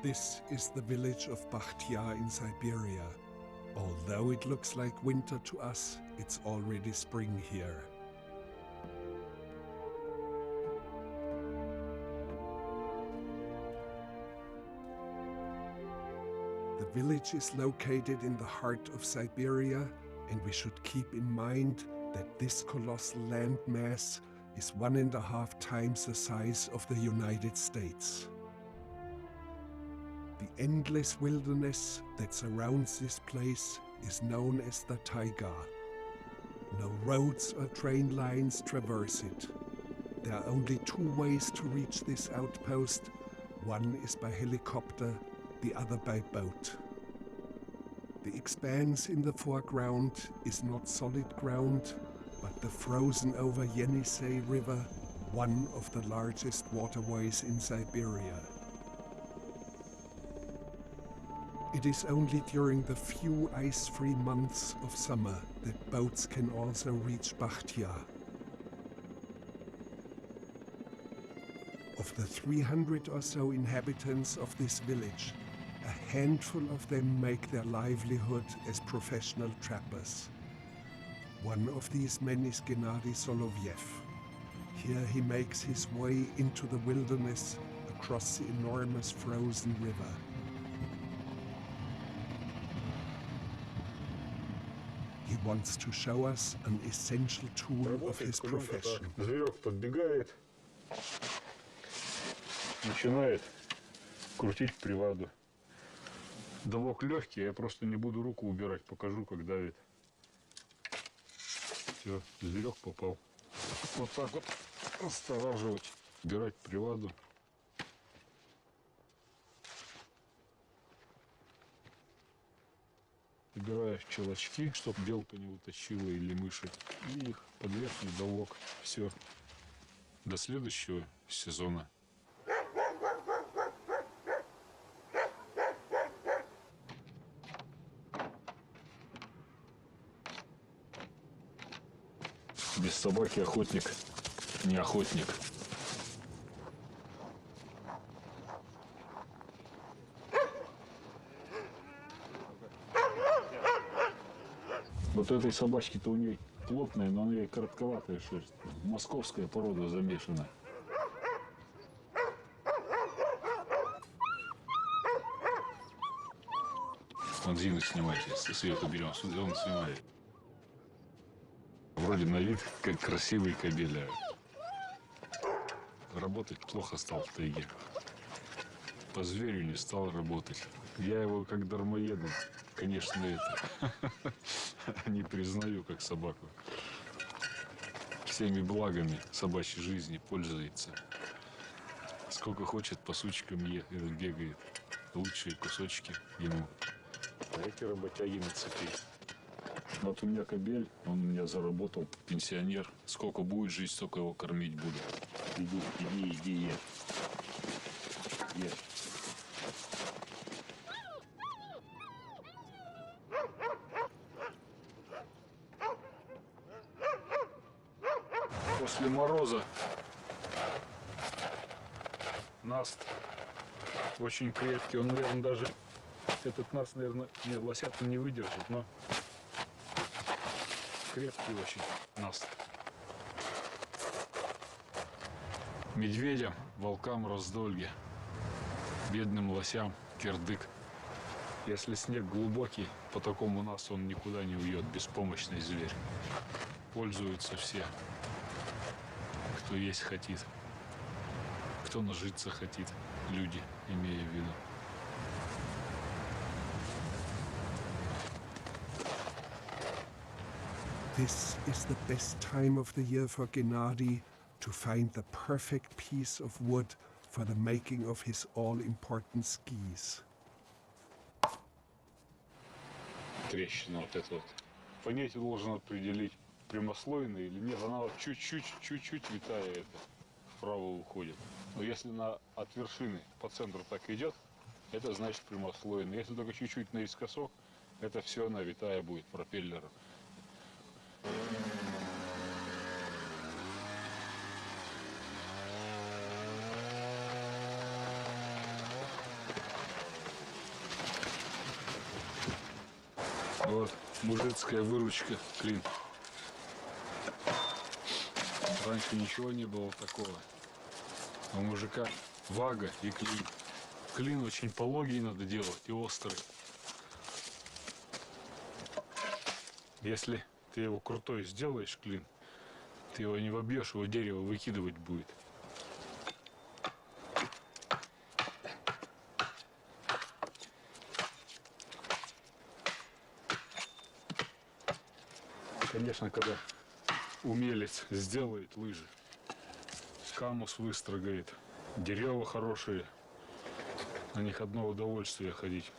This is the village of Bakhtia in Siberia. Although it looks like winter to us, it's already spring here. The village is located in the heart of Siberia, and we should keep in mind that this colossal landmass is 1.5 times the size of the United States. The endless wilderness that surrounds this place is known as the taiga. No roads or train lines traverse it. There are only 2 ways to reach this outpost. One is by helicopter, the other by boat. The expanse in the foreground is not solid ground, but the frozen-over Yenisei River, one of the largest waterways in Siberia. It is only during the few ice-free months of summer that boats can also reach Bakhtia. Of the 300 or so inhabitants of this village, a handful of them make their livelihood as professional trappers. One of these men is Gennady Solovyev. Here he makes his way into the wilderness across the enormous frozen river. He wants to show us an essential tool of his profession. Зверек подбегает, начинает крутить приводу. Давок легкий, я просто не буду руку убирать, покажу, как давит. Все, зверек попал. Вот так вот останавливать, убирать приводу. Убираешь челочки, чтобы белка не утащила или мыши. И их под верхний давок. Все. До следующего сезона. Без собаки охотник не охотник. Вот этой собачки-то у нее плотная, но у нее коротковатая шерсть. Московская порода замешана. Вон Зину снимайте, Свету берем, он снимает. Вроде на вид как красивый кобель. Работать плохо стал в тайге. По зверю не стал работать. Я его как дармоеда, конечно, не признаю как собаку. Всеми благами собачьей жизни пользуется. Сколько хочет, по сучкам бегает. Лучшие кусочки ему. А эти работяги на цепи. Вот у меня кобель, он у меня заработал, пенсионер. Сколько будет жить, столько его кормить буду. Иди, ешь. Ешь. После мороза наст очень крепкий. Он, наверное, даже этот наст, наверное, нет, лосята не выдержит, но крепкий очень наст. Медведям, волкам раздолье, бедным лосям кирдык. Если снег глубокий, по такому насту он никуда не уйдет, беспомощный зверь. Пользуются все, кто есть хотит, кто нажиться хотит, люди, имея в виду. This is the best time of the year for Gennady to find the perfect piece of wood for the making of his all-important skis. Трещина вот эта вот. По ней ты должен определить, прямослойная или нет. Она вот чуть-чуть витая это, вправо уходит. Но если от вершины по центру так идет, это значит прямослойная. Если только чуть-чуть наискосок, это все она витая будет пропеллером. Мужицкая выручка, клин. Раньше ничего не было такого. А у мужика вага и клин. Клин очень пологий надо делать и острый. Если ты его крутой сделаешь, клин, ты его не вобьешь, его дерево выкидывать будет. Конечно, когда умелец сделает лыжи, камус выстрогает, дерева хорошие, на них одно удовольствие ходить.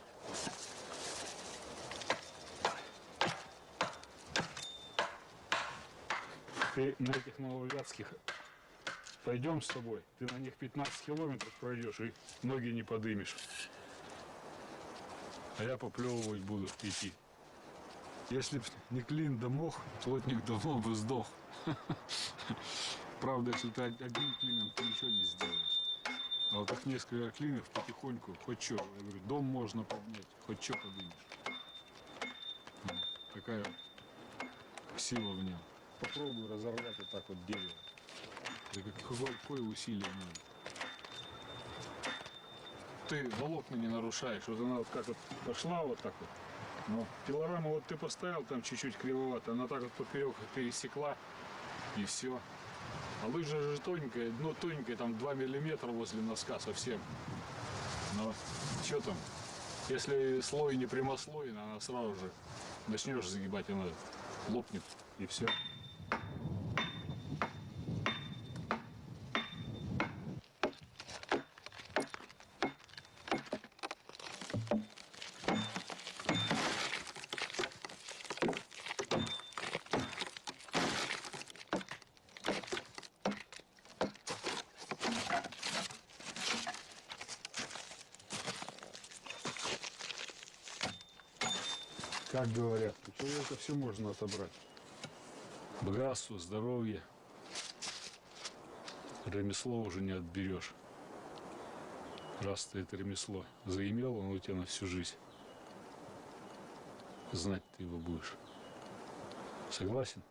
Ты на этих нововятских пойдем с тобой, ты на них 15 километров пройдешь и ноги не подымешь. А я поплевывать буду идти. Если б не клин да мох, плотник давно бы сдох. Правда, если ты одним клином, ты ничего не сделаешь. А вот так несколько клинов потихоньку, хоть что, я говорю, дом можно поднять, хоть что подымешь. Такая сила в нем. Попробуй разорвать вот так вот дерево. Да какое усилие надо. Ты волокна не нарушаешь, вот она вот как вот пошла вот так вот. Но пилораму вот ты поставил там чуть-чуть кривовато, она так вот поперек пересекла и все. А лыжа же тоненькая, ну тоненькая, там 2 миллиметра возле носка совсем. Но что там, если слой не прямослойный, она сразу же начнешь загибать, она лопнет и все. Как говорят, у человека все можно отобрать. Богатство, здоровье. Ремесло уже не отберешь. Раз ты это ремесло заимел, оно у тебя на всю жизнь. Знать ты его будешь. Согласен?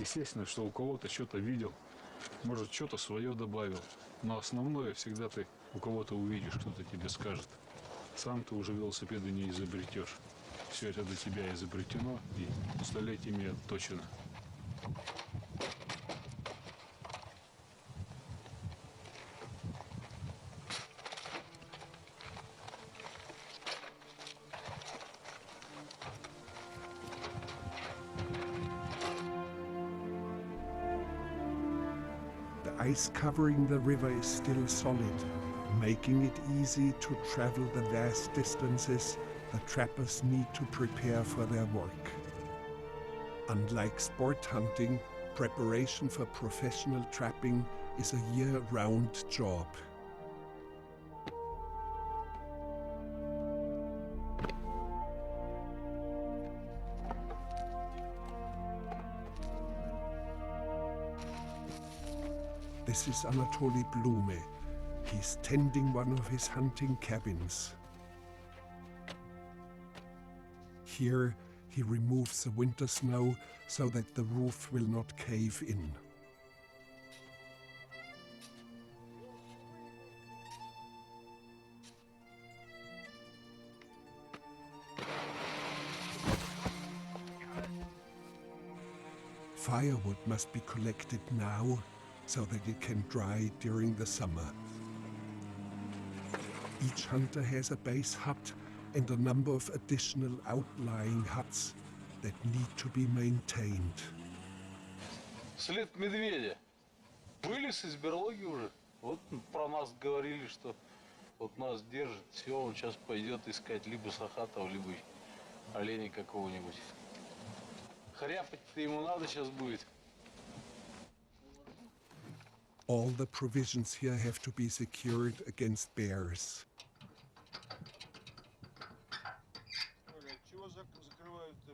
Естественно, что у кого-то что-то видел, может, что-то свое добавил. Но основное всегда ты у кого-то увидишь, кто-то тебе скажет. Сам ты уже велосипеды не изобретешь. Все это до тебя изобретено и столетиями отточено. The ice covering the river is still solid, making it easy to travel the vast distances the trappers need to prepare for their work. Unlike sport hunting, preparation for professional trapping is a year-round job. This is Anatoly Blume. He's tending one of his hunting cabins. Here, he removes the winter snow so that the roof will not cave in. Firewood must be collected now so that it can dry during the summer. Each hunter has a base hut and a number of additional outlying huts that need to be maintained. След медведя. Вылез из берлоги уже. Вот про нас говорили, что вот нас держит. Все, он сейчас пойдет искать либо сахатов, либо оленей какого-нибудь. Хряпать-то ему надо сейчас будет. All the provisions here have to be secured against bears. Чего закрывают-то?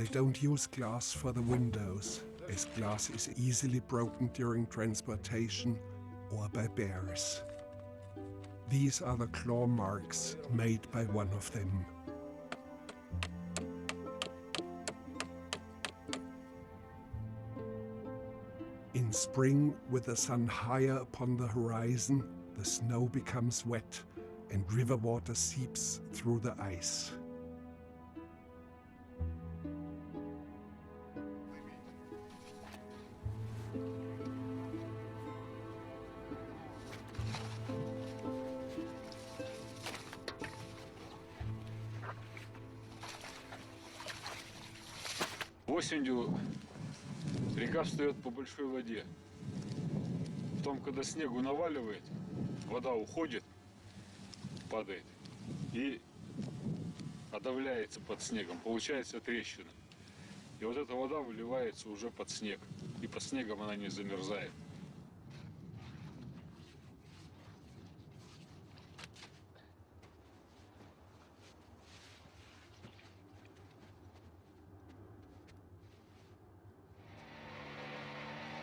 They don't use glass for the windows, as glass is easily broken during transportation or by bears. These are the claw marks made by one of them. In spring, with the sun higher upon the horizon, the snow becomes wet and river water seeps through the ice. Осенью река встает по большой воде. Потом, когда снегу наваливает, вода уходит, падает и одавляется под снегом. Получается трещина. И вот эта вода выливается уже под снег. И под снегом она не замерзает.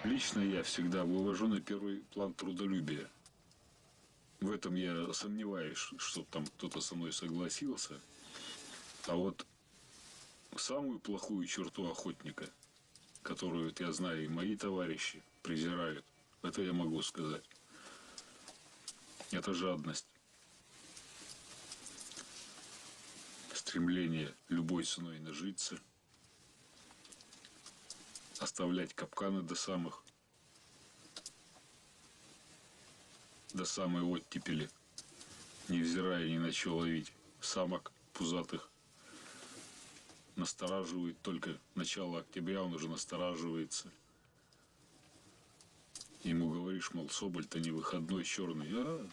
Лично я всегда вывожу на первый план трудолюбие. В этом я сомневаюсь, что там кто-то со мной согласился. А вот самую плохую черту охотника, которую я знаю и мои товарищи презирают, это я могу сказать. Это жадность. Стремление любой ценой нажиться. Оставлять капканы до самой оттепели, невзирая ни на что ловить. Самок пузатых настораживает только начало октября, он уже настораживается. Ему говоришь, мол, соболь-то не выходной, черный.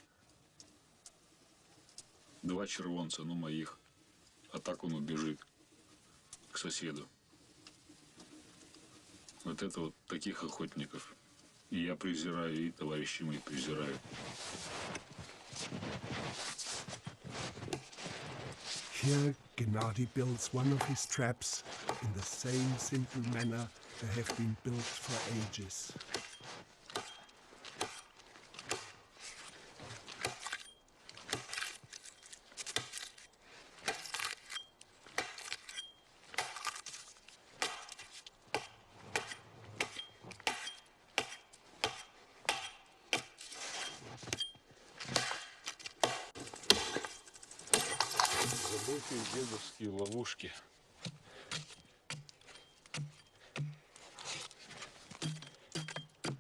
Два червонца, ну моих. А так он убежит к соседу. Вот это вот таких охотников и я презираю, и товарищи мои презирают. Here, Gennady builds one of his traps in the same simple manner they have been built for ages. Забытые дедовские ловушки.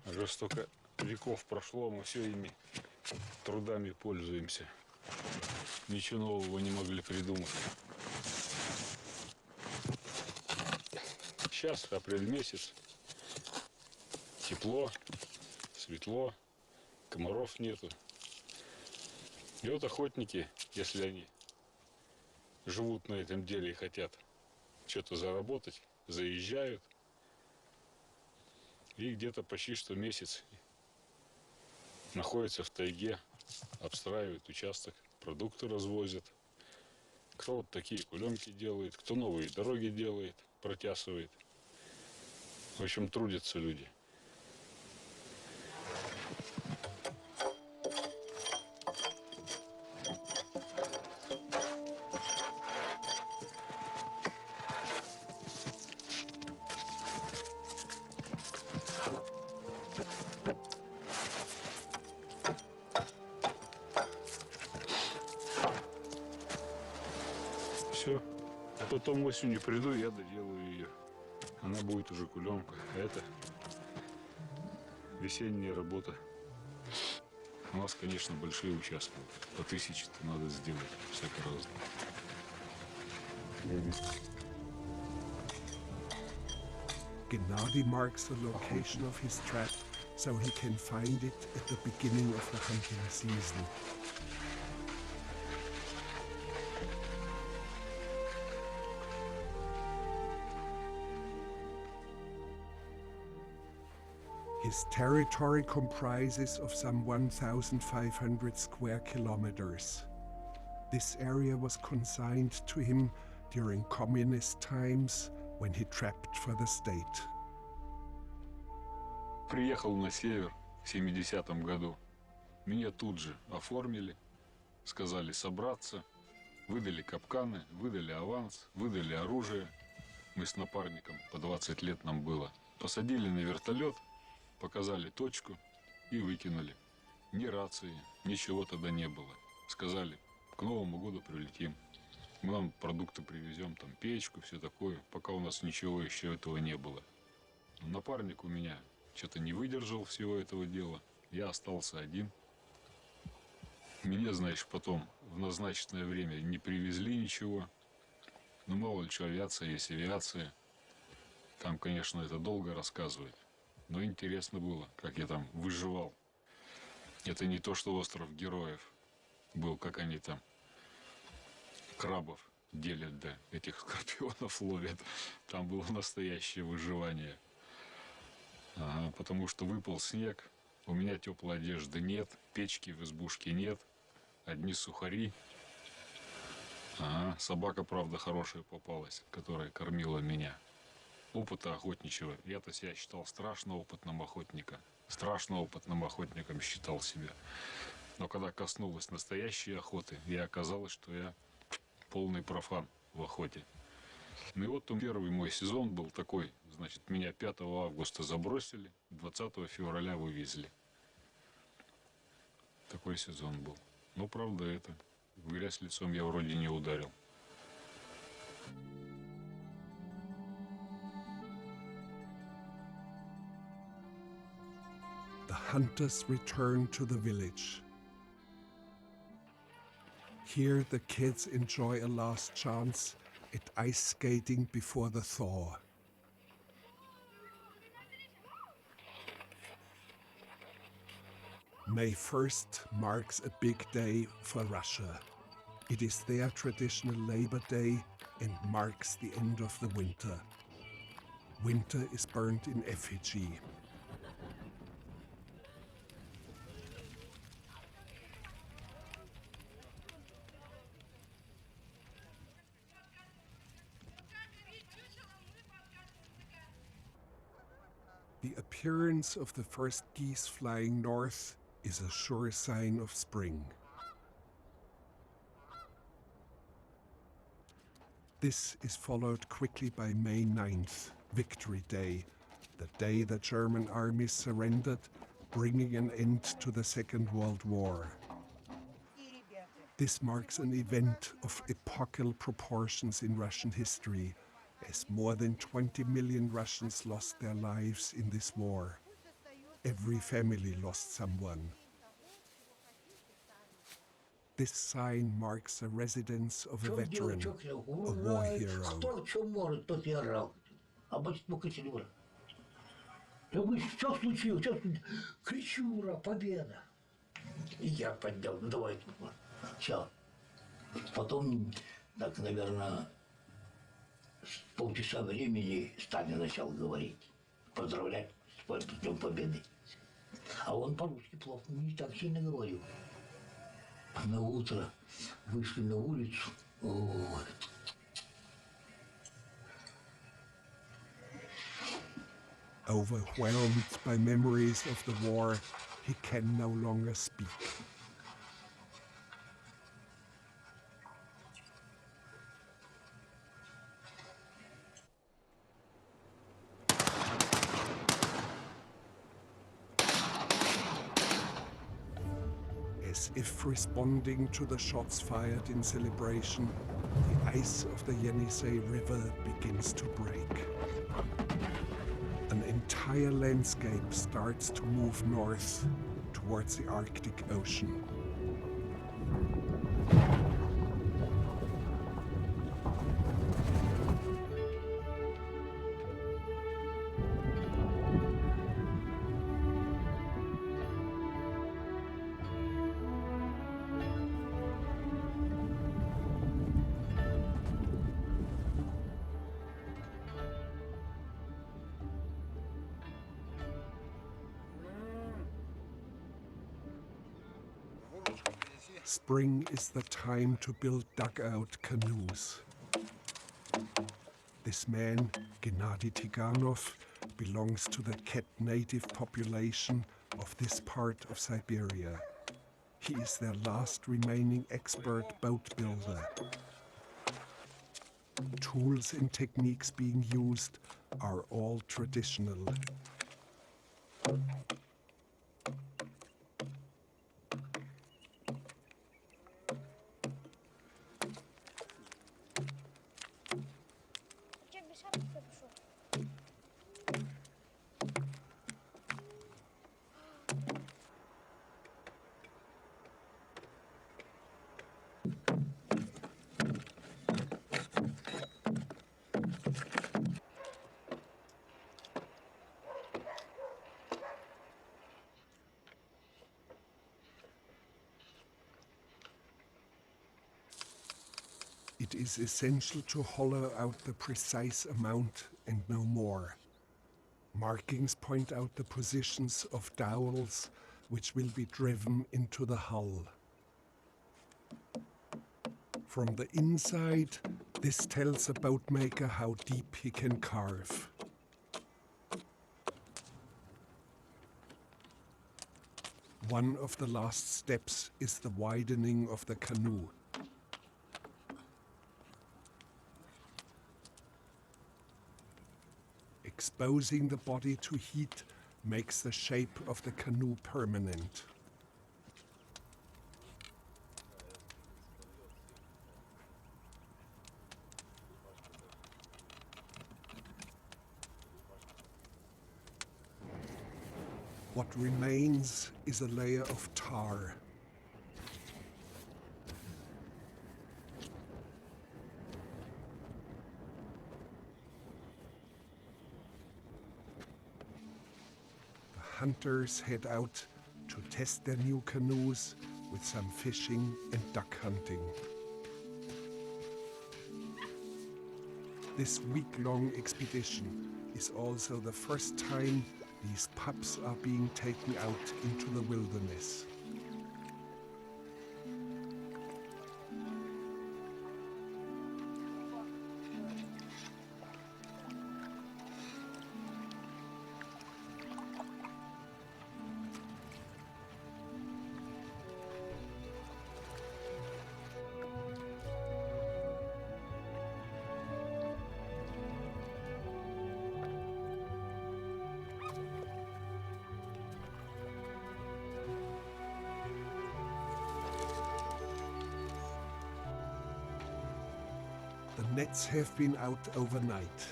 Уже столько веков прошло, мы все ими трудами пользуемся. Ничего нового не могли придумать. Сейчас апрель месяц. Тепло, светло, комаров нету. И вот охотники, если они живут на этом деле и хотят что-то заработать, заезжают и где-то почти что месяц находятся в тайге, обстраивают участок, продукты развозят. Кто вот такие кулемки делает, кто новые дороги делает, протясывает. В общем, трудятся люди. Все. А потом осенью приду, я доделаю ее. Она будет уже кулемка. А это весенняя работа. У нас, конечно, большие участки. По 1000-то надо сделать. Всяко разное. Gennady marks the location of his trap so he can find it at the beginning of the hunting season. His territory comprises of some 1,500 square kilometers. This area was consigned to him during communist times when he trapped for the state. Приехал на север в 70-м году. Меня тут же оформили, сказали собраться, выдали капканы, выдали аванс, выдали оружие. Мы с напарником, по 20 лет нам было. Посадили на вертолет, показали точку и выкинули. Ни рации, ничего тогда не было. Сказали, к Новому году прилетим. Мы вам продукты привезем, там печку, все такое. Пока у нас ничего еще этого не было. Напарник у меня что-то не выдержал всего этого дела. Я остался один. Меня, знаешь, потом в назначенное время не привезли ничего. Ну, мало ли что, авиация есть авиация. Там, конечно, это долго рассказывать. Но интересно было, как я там выживал. Это не то, что остров героев был, как они там крабов делят, да, этих скорпионов ловят. Там было настоящее выживание. Ага, потому что выпал снег, у меня теплой одежды нет, печки в избушке нет, одни сухари. Ага, собака, правда, хорошая попалась, которая кормила меня. Опыта охотничьего. Я-то себя считал страшно опытным охотником. Страшно опытным охотником считал себя. Но когда коснулась настоящей охоты, и оказалось, что я полный профан в охоте. Ну и вот первый мой сезон был такой. Значит, меня 5 августа забросили, 20 февраля вывезли. Такой сезон был. Но правда это. В грязь лицом я вроде не ударил. The hunters return to the village. Here the kids enjoy a last chance at ice skating before the thaw. May 1st marks a big day for Russia. It is their traditional Labor Day and marks the end of the winter. Winter is burnt in effigy. The appearance of the first geese flying north is a sure sign of spring. This is followed quickly by May 9th, Victory Day, the day the German armies surrendered, bringing an end to the Second World War. This marks an event of epochal proportions in Russian history, as more than 20 million Russians lost their lives in this war. Every family lost someone. This sign marks the residence of a veteran, a war hero. Кто в чем может, тот и орал. А батюшка покричали, ура. Я говорю, что случилось? Что случилось? Кричу, ура, победа. И я поднял, ну давай, все. Потом, так, наверное, полчаса времени Сталин начал говорить, поздравлять с Днем Победы. А он по-русски плохо, не так сильно говорил. На утро вышли на улицу. Ой. Overwhelmed by memories of the war, he can no longer speak. As if responding to the shots fired in celebration, the ice of the Yenisei River begins to break. An entire landscape starts to move north towards the Arctic Ocean. Spring is the time to build dugout canoes. This man, Gennady Tiganov, belongs to the Ket native population of this part of Siberia. He is their last remaining expert boat builder. Tools and techniques being used are all traditional. It is essential to hollow out the precise amount and no more. Markings point out the positions of dowels which will be driven into the hull. From the inside, this tells a boatmaker how deep he can carve. One of the last steps is the widening of the canoe. Exposing the body to heat makes the shape of the canoe permanent. What remains is a layer of tar. Hunters head out to test their new canoes with some fishing and duck hunting. This week-long expedition is also the first time these pups are being taken out into the wilderness. The nets have been out overnight,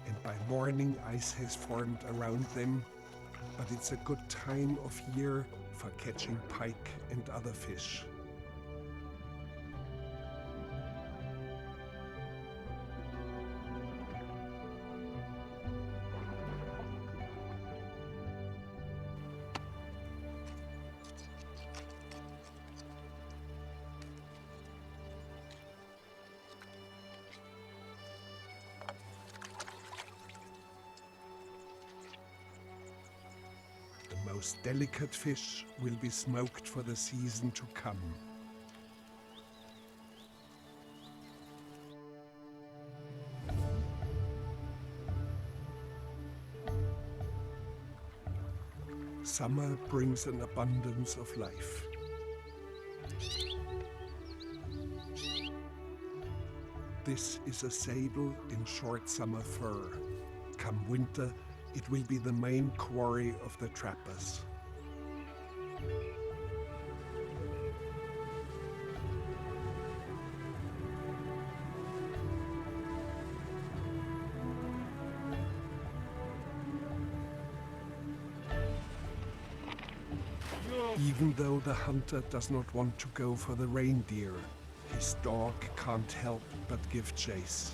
and by morning ice has formed around them, but it's a good time of year for catching pike and other fish. The most delicate fish will be smoked for the season to come. Summer brings an abundance of life. This is a sable in short summer fur. Come winter, it will be the main quarry of the trappers. Even though the hunter does not want to go for the reindeer, his dog can't help but give chase.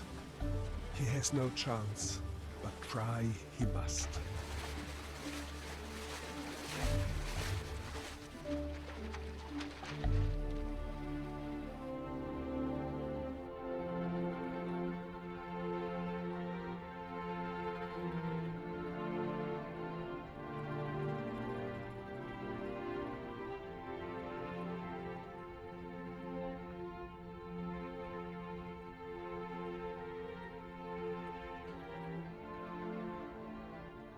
He has no chance, but try he must.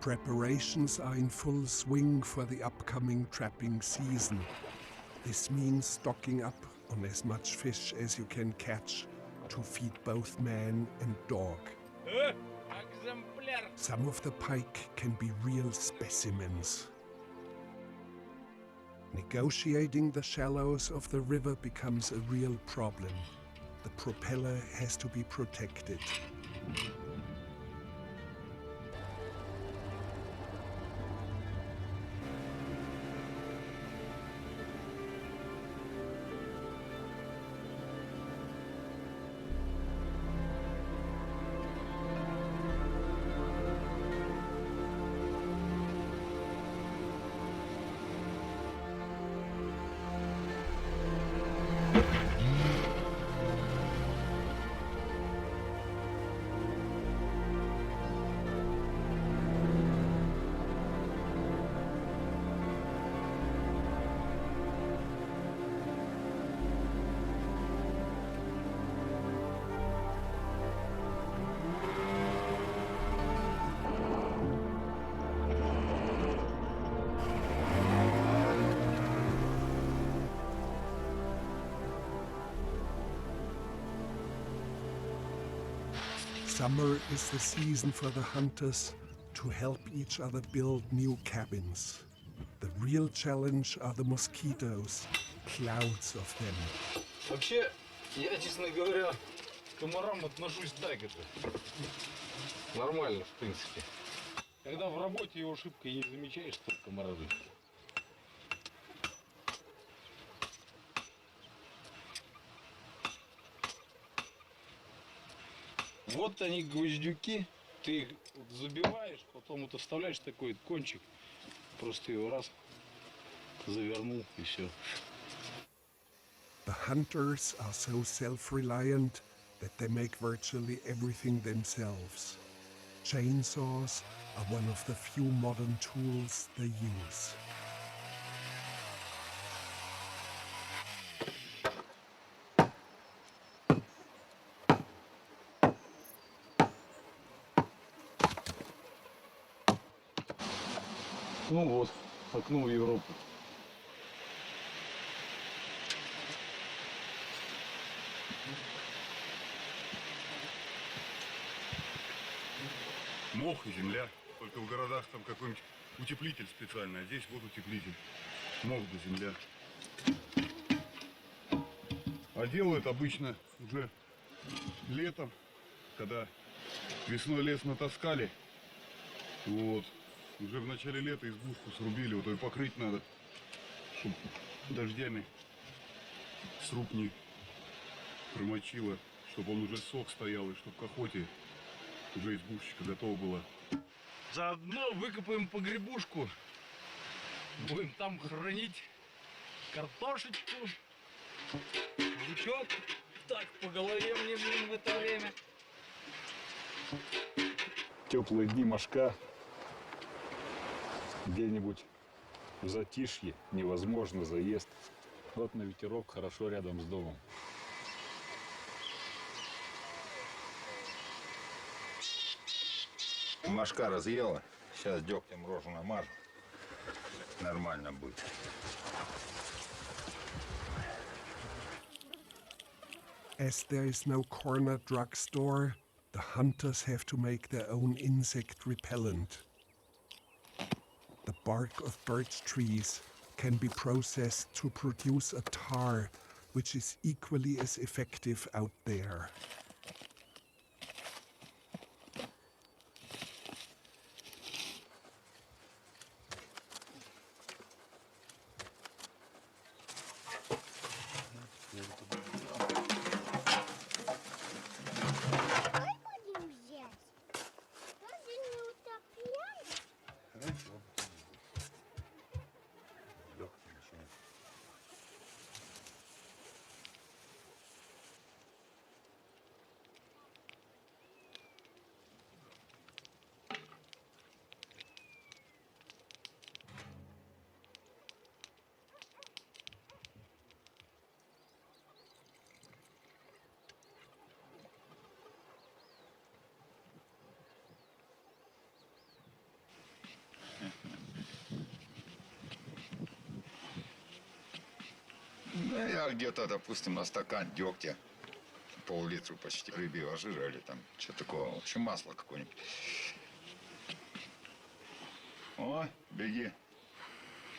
Preparations are in full swing for the upcoming trapping season. This means stocking up on as much fish as you can catch to feed both man and dog. Some of the pike can be real specimens. Negotiating the shallows of the river becomes a real problem. The propeller has to be protected. Summer is the season for the hunters to help each other build new cabins. The real challenge are the mosquitoes, clouds of them. Вообще, я, честно говоря, к комарам отношусь так это. Нормально, в принципе. Когда в работе его шибко и не замечаешь, что комары. Вот они, гвоздюки, ты их забиваешь, потом вот оставляешь такой кончик, просто его раз завернул и все. The hunters are so self-reliant that they make virtually everything themselves. Chainsaws are one of the few modern tools they use. Ну вот, окно в Европу. Мох и земля. Только в городах там какой-нибудь утеплитель специальный, а здесь вот утеплитель. Мох да земля. А делают обычно уже летом, когда весной лес натаскали. Вот. Уже в начале лета избушку срубили, вот ее покрыть надо, чтобы дождями сруб не промочило, чтобы он уже сок стоял, и чтобы к охоте уже избушечка готова была. Заодно выкопаем погребушку, будем там хранить картошечку, лучок, так по голове мне, блин, в это время. Теплые дни мошка. Где-нибудь в затишье невозможно заезд. Вот на ветерок, хорошо рядом с домом. Мошка разъела, сейчас дегтем рожу намажу, нормально будет. As there is no corner drugstore, the hunters have to make their own insect repellent. The bark of birch trees can be processed to produce a tar, which is equally as effective out there. Будем взять. Разве не утопляешь? Я где-то, допустим, на стакан дегтя пол-литра почти рыбьего жира или там что такого. В общем, масло какое-нибудь. О, беги.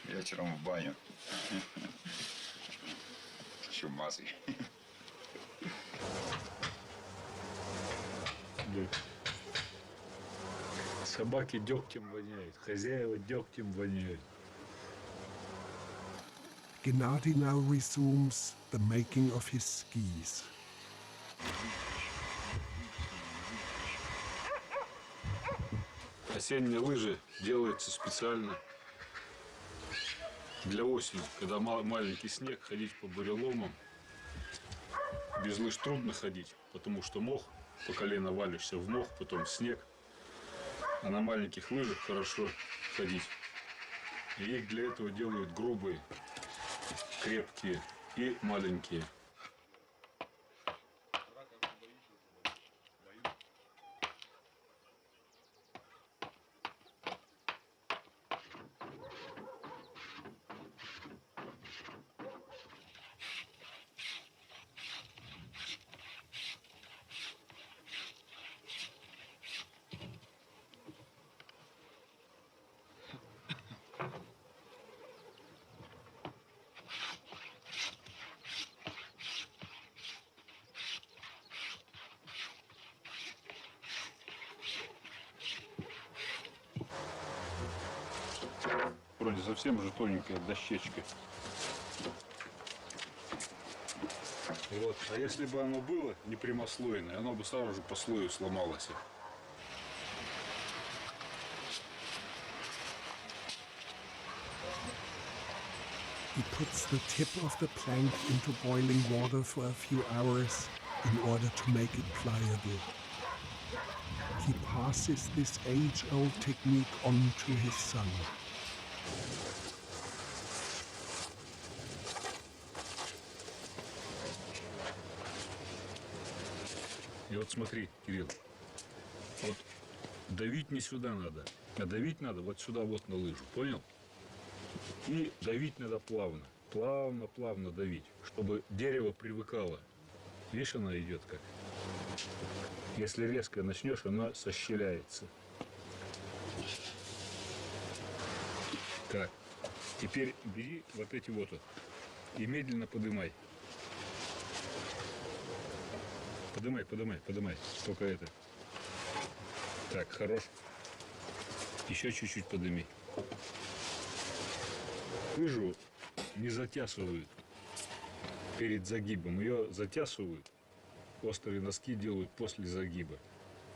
Вечером в баню. Чумазый. Собаки дегтем воняют, хозяева дегтем воняют. Gennady now resumes the making of his skis. Осенние лыжи делаются специально для осени, когда маленький снег, ходить по буреломам. Без лыж трудно ходить, потому что мох, по колено валишься в мох, потом снег. А на маленьких лыжах хорошо ходить. И их для этого делают грубые, крепкие и маленькие. Вроде совсем же тоненькая дощечка. Вот. А если бы оно было не прямослойное, оно бы сразу же по слою сломалось. He puts the tip of the plank into boiling water for a few hours in order to make it pliable. He passes this age-old technique on to his son. И вот смотри, Кирилл, вот давить не сюда надо, а давить надо вот сюда вот на лыжу, понял? И давить надо плавно, плавно давить, чтобы дерево привыкало. Видишь, оно идет как. Если резко начнешь, оно сощеляется. Так, теперь бери вот эти вот и медленно подымай. Подымай. Только это. Так, хорош. Еще чуть-чуть подыми. Лыжу не затясывают перед загибом. Ее затясывают. Острые носки делают после загиба.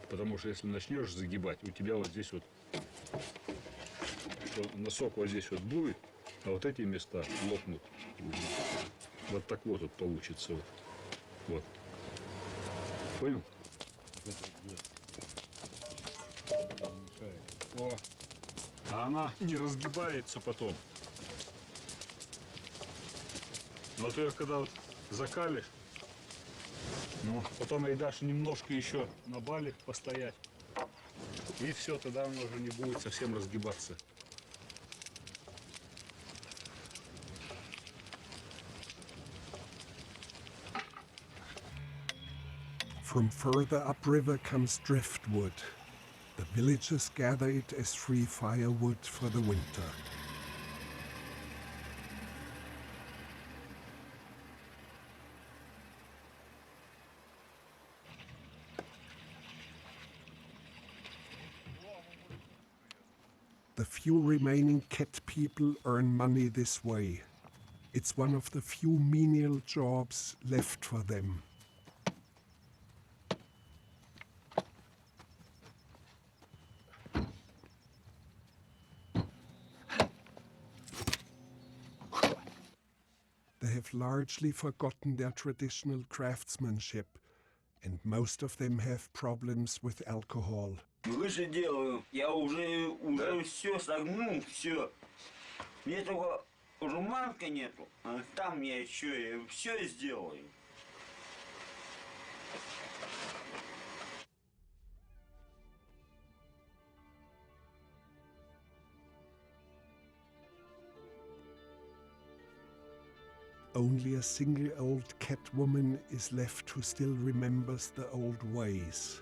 Потому что если начнешь загибать, у тебя вот здесь вот носок вот здесь вот будет, а вот эти места лопнут. Вот так вот тут получится. Вот. Понял? О, а она не разгибается потом. Но ты ее когда вот закалишь, ну, потом ей дашь немножко еще на бале постоять. И все, тогда она уже не будет совсем разгибаться. From further upriver comes driftwood. The villagers gather it as free firewood for the winter. The few remaining cat people earn money this way. It's one of the few menial jobs left for them. They have largely forgotten their traditional craftsmanship, and most of them have problems with alcohol. Лыжи делаю, я уже все согнул, все. Мне только руманка нету, а там я еще все сделаю. Only a single old cat woman is left who still remembers the old ways.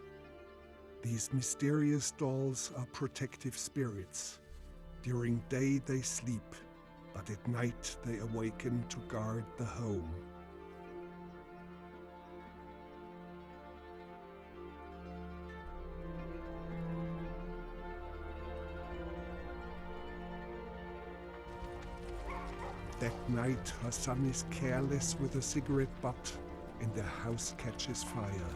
These mysterious dolls are protective spirits. During day they sleep, but at night they awaken to guard the home. That night, her son is careless with a cigarette butt and the house catches fire.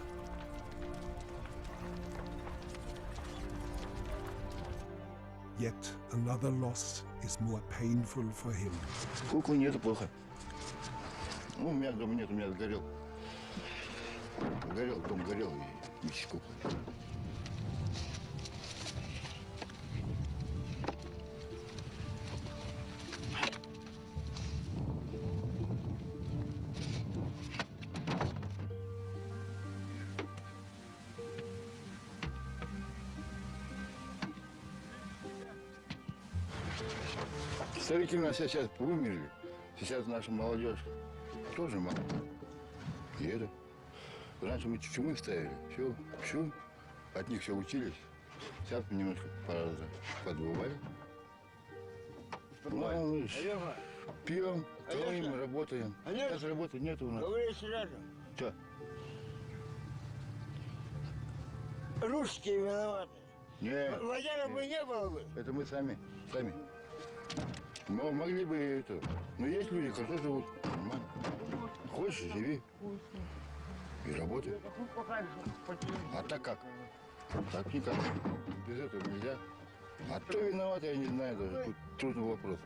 Yet another loss is more painful for him. Куклы нету, плохо. Ну, у меня дома нет, у меня сгорел. Горел, дом горел и вместе с куклой. Старики у нас сейчас вымерли. Сейчас наша молодежь тоже мало. И это. Раньше мы чумы ставили. Все, от них все учились. Сейчас немножко подбывали. Ну, пьем, кроем, работаем. Сейчас работы нет у нас. Говоришь рядом. Что? Русские виноваты. Нет. Водяра бы не было бы. Это мы сами. Но могли бы это. Но есть люди, которые живут нормально. Хочешь, живи. И работай. А так как? Так никак. Без этого нельзя. А кто виноват, я не знаю даже. Тут трудный вопрос.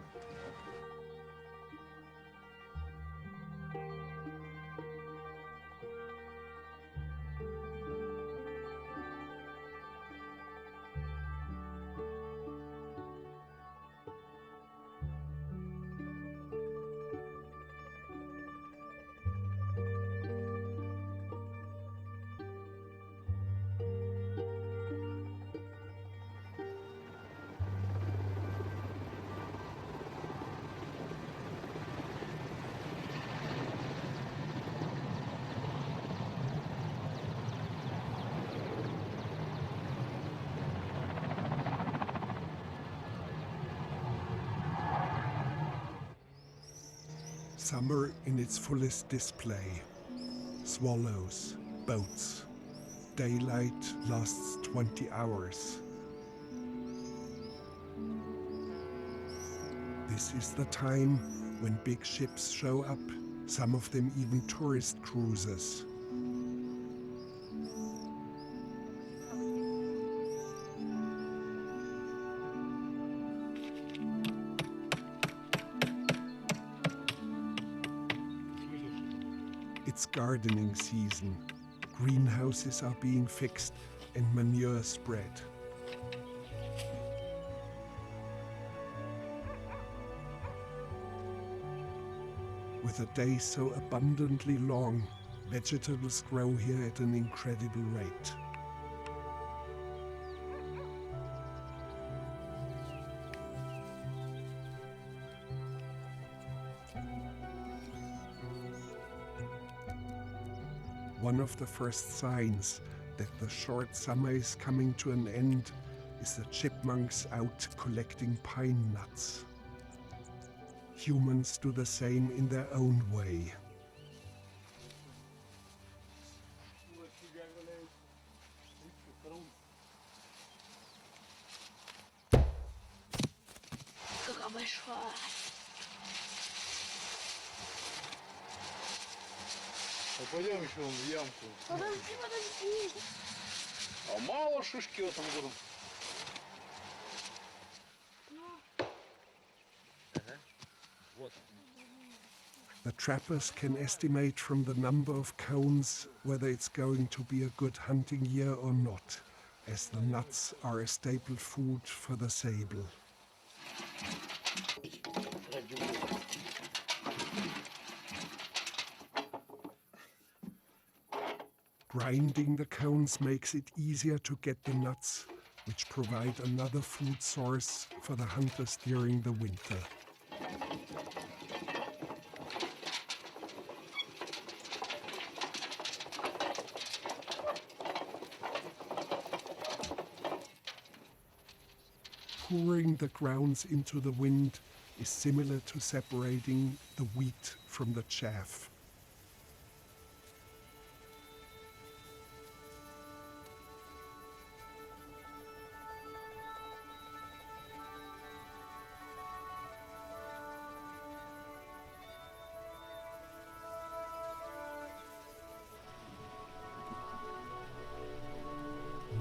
Summer in its fullest display. Swallows, boats. Daylight lasts 20 hours. This is the time when big ships show up, some of them even tourist cruisers. It's gardening season. Greenhouses are being fixed and manure spread. With a day so abundantly long, vegetables grow here at an incredible rate. One of the first signs that the short summer is coming to an end is the chipmunks out collecting pine nuts. Humans do the same in their own way. Какая большая. А пойдем еще в ямку. Подожди. А мало шишки в этом году. The trappers can estimate from the number of cones whether it's going to be a good hunting year or not, as the nuts are a staple food for the sable. Grinding the cones makes it easier to get the nuts, which provide another food source for the hunters during the winter. pouring the grounds into the wind is similar to separating the wheat from the chaff.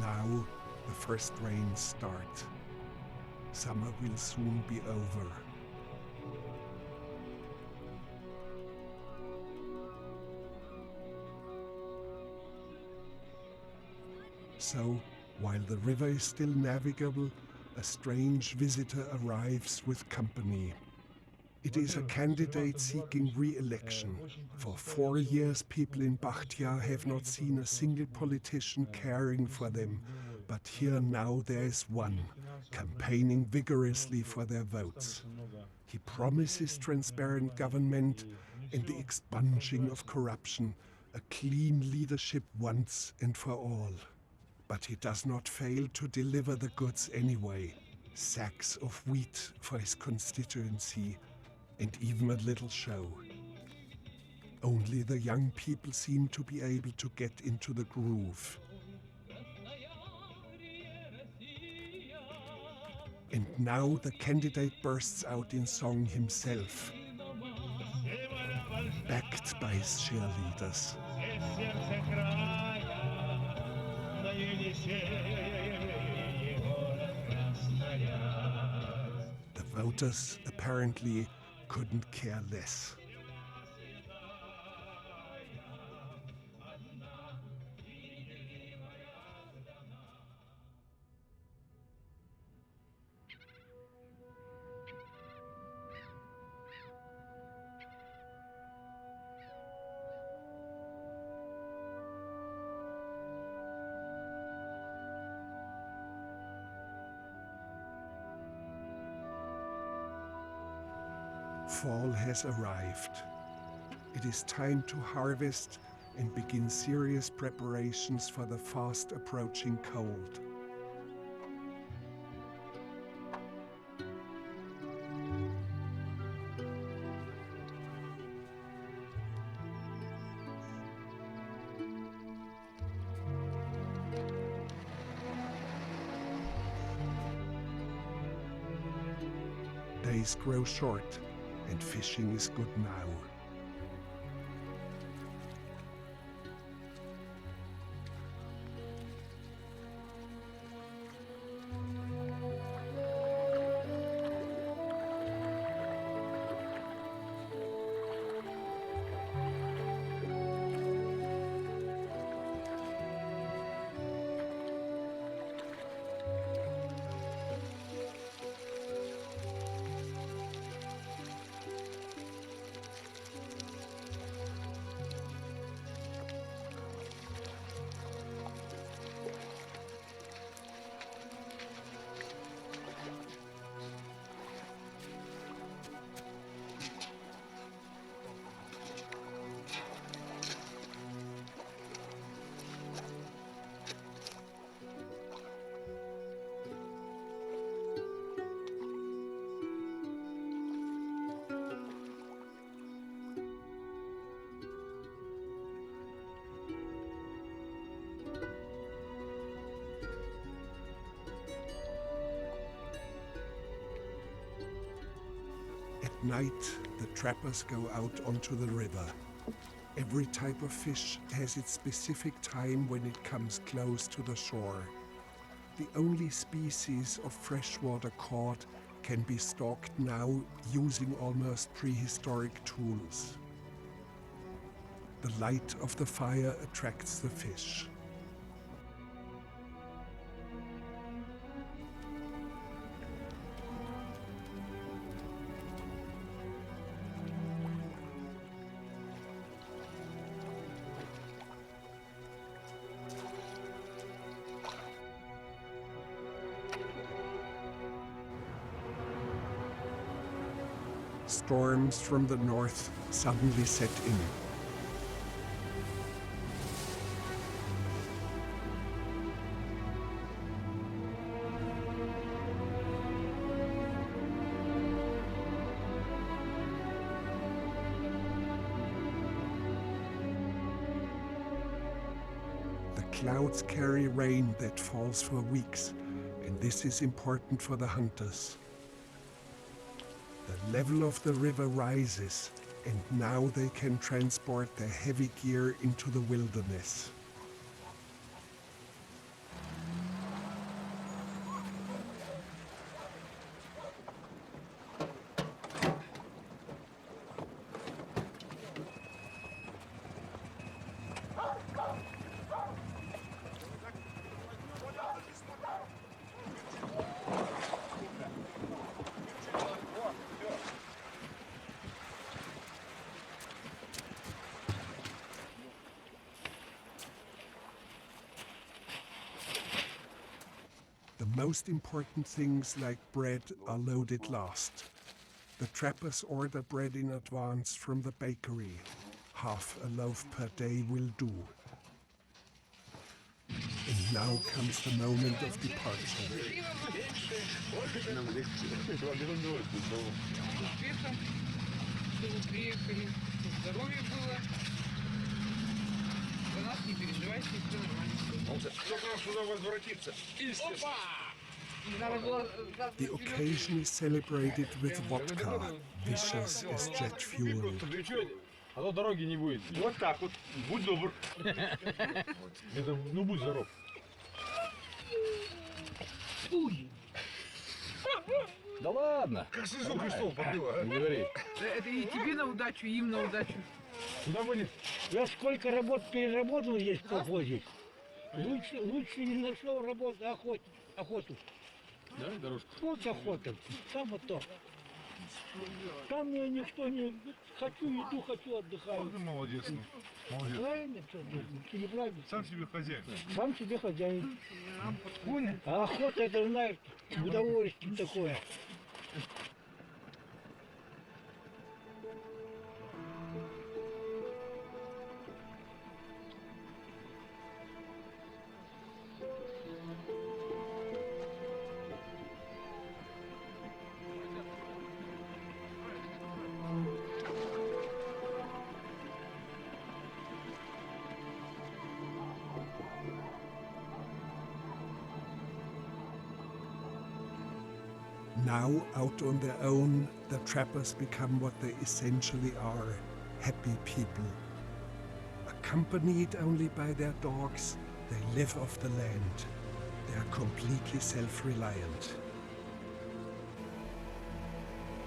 Now the first rains start. Summer will soon be over. So, while the river is still navigable, a strange visitor arrives with company. It is a candidate seeking re-election. For 4 years, people in Bakhtiar have not seen a single politician caring for them. But here now there is one, campaigning vigorously for their votes. He promises transparent government and the expunging of corruption, a clean leadership once and for all. But he does not fail to deliver the goods anyway. Sacks of wheat for his constituency, and even a little show. Only the young people seem to be able to get into the groove. And now the candidate bursts out in song himself, backed by his cheerleaders. The voters apparently couldn't care less. Fall has arrived. It is time to harvest and begin serious preparations for the fast approaching cold. Days grow short, and fishing is good now. At night, the trappers go out onto the river. Every type of fish has its specific time when it comes close to the shore. The only species of freshwater caught can be stalked now using almost prehistoric tools. The light of the fire attracts the fish. Storms from the north suddenly set in. clouds carry rain that falls for weeks, and this is important for the hunters. The level of the river rises, and now they can transport their heavy gear into the wilderness. The most important things like bread are loaded last. The trappers order bread in advance from the bakery. Half a loaf per day will do. And now comes the moment of departure. The occasion is celebrated with vodka, vicious as jet fuel. А то дороги не будет. Вот так вот. Будь добр. Это, ну будь здоров. Да ладно. Как с Иисусом Христом попила, а? Не говори. Это и тебе на удачу, и им на удачу. Куда вылез? Я сколько работ переработал здесь в колхозе. Лучше не нашел работу, охоту. Да, дорожка. Вот охота, там то. Там мне никто не... Хочу иду, хочу отдыхаю. Ты молодец. Молодец. Правильно, что ты неправильно. Сам себе хозяин. Сам себе хозяин. А охота, это, знаешь, удовольствие такое. Now, out on their own, the trappers become what they essentially are, happy people. Accompanied only by their dogs, they live off the land. They are completely self-reliant.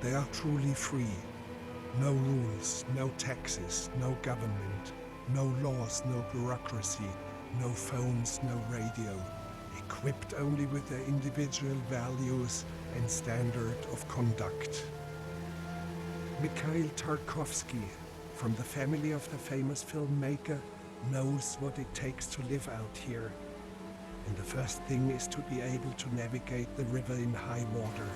They are truly free. No rules, no taxes, no government, no laws, no bureaucracy, no phones, no radio. Equipped only with their individual values and standard of conduct. Mikhail Tarkovsky, from the family of the famous filmmaker, knows what it takes to live out here. And the first thing is to be able to navigate the river in high water.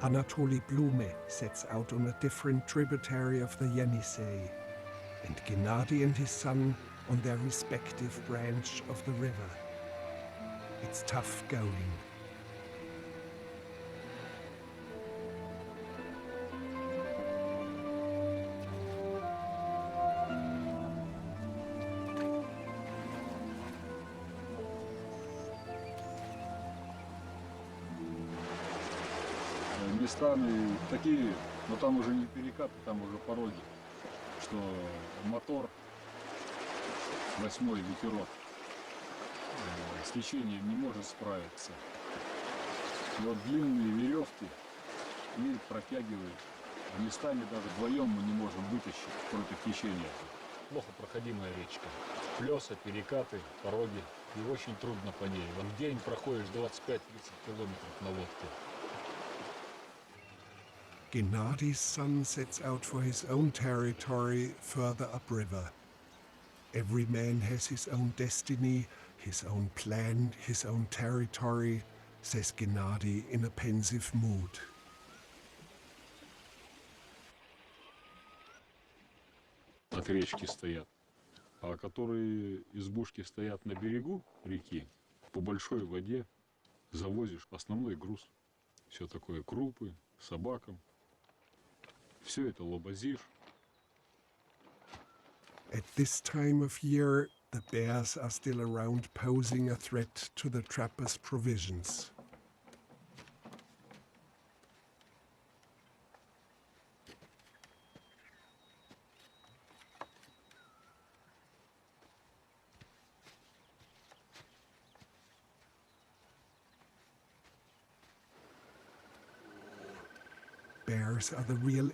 Anatoly Blume sets out on a different tributary of the Yenisei, and Gennady and his son on their respective branch of the river. It's tough going. Местами такие, но там уже не перекаты, там уже пороги, что мотор 8-й ветерок с течением не может справиться. И вот длинные веревки и протягивают. А местами даже вдвоем мы не можем вытащить против течения. Плохо проходимая речка. Плеса, перекаты, пороги. И очень трудно по ней. Вот в день проходишь 25-30 километров на лодке. Gennady's son sets out for his own territory further upriver. Every man has his own destiny, his own plan, his own territory, says Gennady in a pensive mood. От речки стоят. А которые избушки стоят на берегу реки, по большой воде завозишь основной груз. Все такое крупы, собакам. Все это лобазишь. At this time of year, the bears are still around, posing a threat to the trappers' provisions. Bears are the real